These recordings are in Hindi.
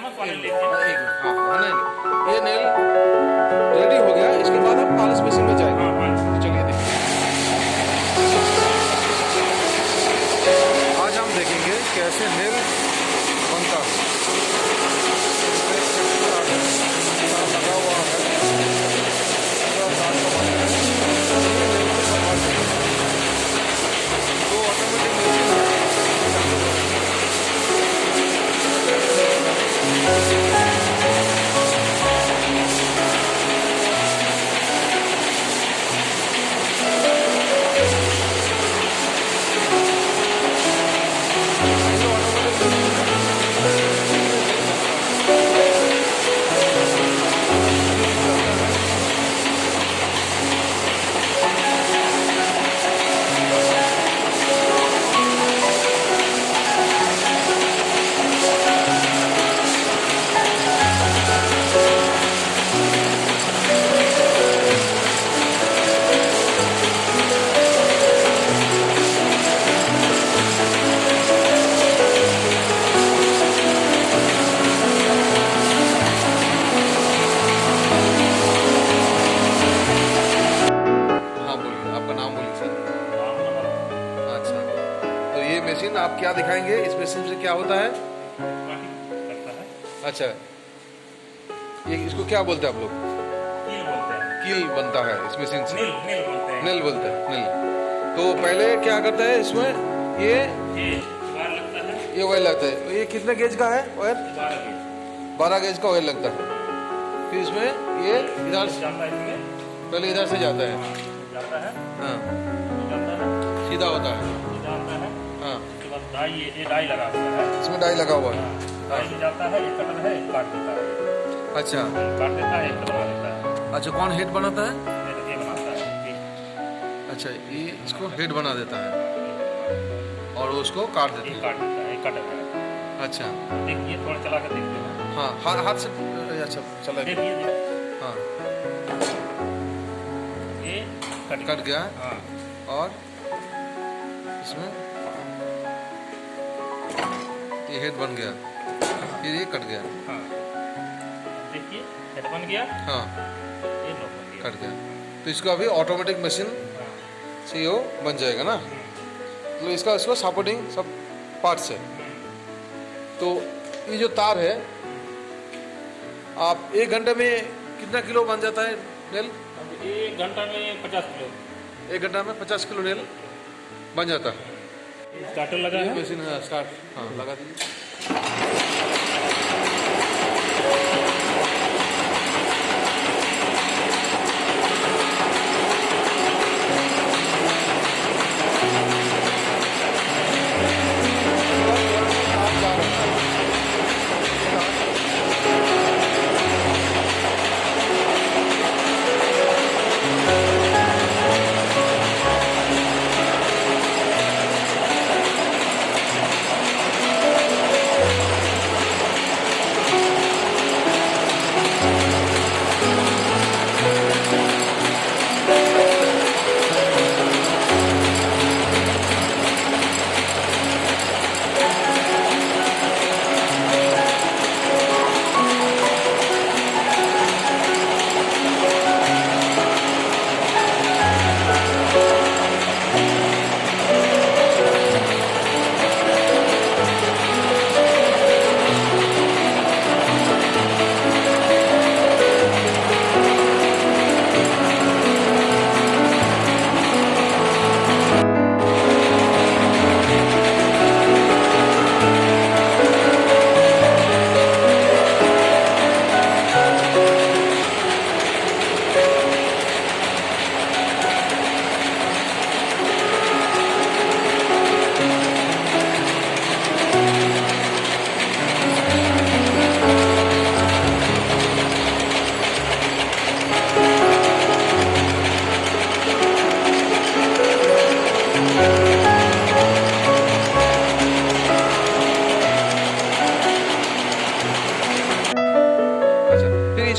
चमक वाले लेंगे। हाँ नहीं, ये नेल रेडी हो गया, इसके बाद हम पॉलिश मशीन में जाएंगे। तो चलिए देखिए, आज हम देखेंगे कैसे नेल बनता है। लगा हुआ है, तो ऑटोमेटिक मशीन है। मशीन आप क्या दिखाएंगे, इस मशीन से क्या होता है? अच्छा, ये इसको क्या बोलते हैं आप लोग? कील बोलते हैं। कील बनता है इस मशीन से। नील बोलते हैं। नील बोलते हैं, नील। तो पहले क्या करता है इसमें? ये वायर लगता है। ये ऑयल लगता है। ये कितने गेज का है ऑयल? 12 गेज का ऑयल लगता है। फिर इसमें ये इधर पहले इधर से जाता है। हाँ, सीधा होता है। हाँ, ये डाई लगा हुआ है। इसमें डाई लगा हुआ है। डाई में जाता है, ये कटर है, काट देता है। अच्छा, काट देता है, एक बना देता है। अच्छा, कौन हेड बनाता है? ये बनाता है। अच्छा, ये इसको हेड बना देता है और उसको काट देता है। काट देता है, कटर है। अच्छा, देखिए, थोड़ा चला कर देखते हैं। हाँ, हाथ से। अच्छा, चला। देखिए, हाँ, ये कट गया। हाँ, और इसमें ये हेड बन गया, फिर ये कट गया। हाँ, देखिए, हेड बन गया। हाँ, ये नॉक बन गया, कट गया। तो इसको अभी ऑटोमेटिक मशीन से ये बन जाएगा ना। तो इसका सपोर्टिंग सब पार्ट्स है। तो ये जो तार है, आप 1 घंटे में कितना किलो बन जाता है नेल? 1 घंटा में 50 किलो। 1 घंटा में 50 किलो नेल बन जाता है। स्टार्टर लगा है। मशीन स्टार्ट, हाँ, लगा दीजिए।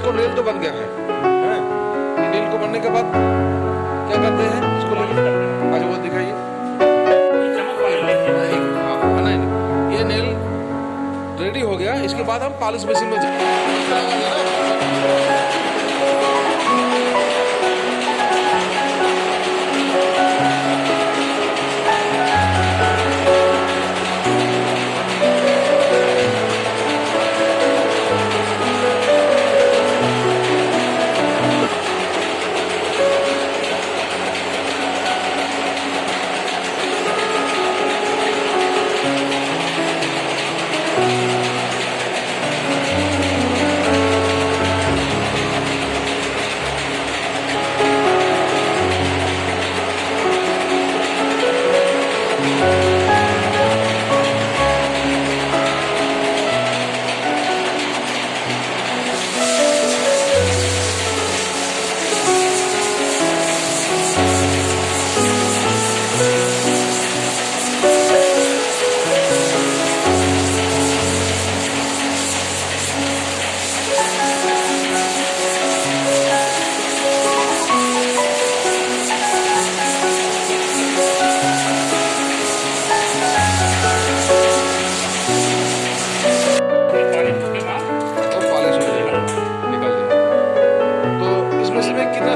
नेल तो बन गया है। ये नेल को बनने के बाद क्या करते हैं? इसको आज वो दिखाइए। नहीं, ये नेल रेडी हो गया, इसके बाद हम पॉलिश मशीन में जाएंगे।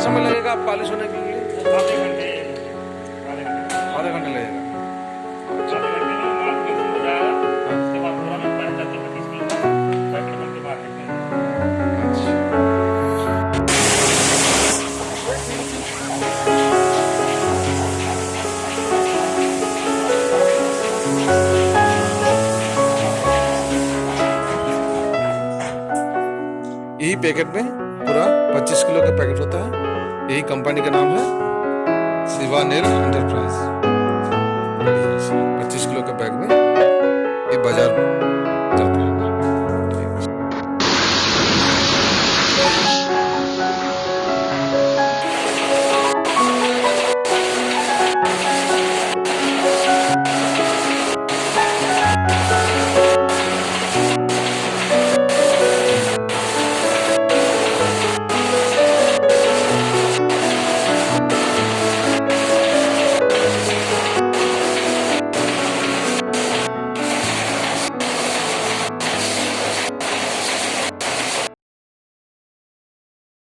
समय लगेगा आप पॉलिश होने के लिए? आधे घंटे आधे घंटे लगेगा। यही पैकेट में पूरा 25 किलो का पैकेट होता है। यही कंपनी का नाम है शिवा नेल एंटरप्राइज। 25 किलो का बैग में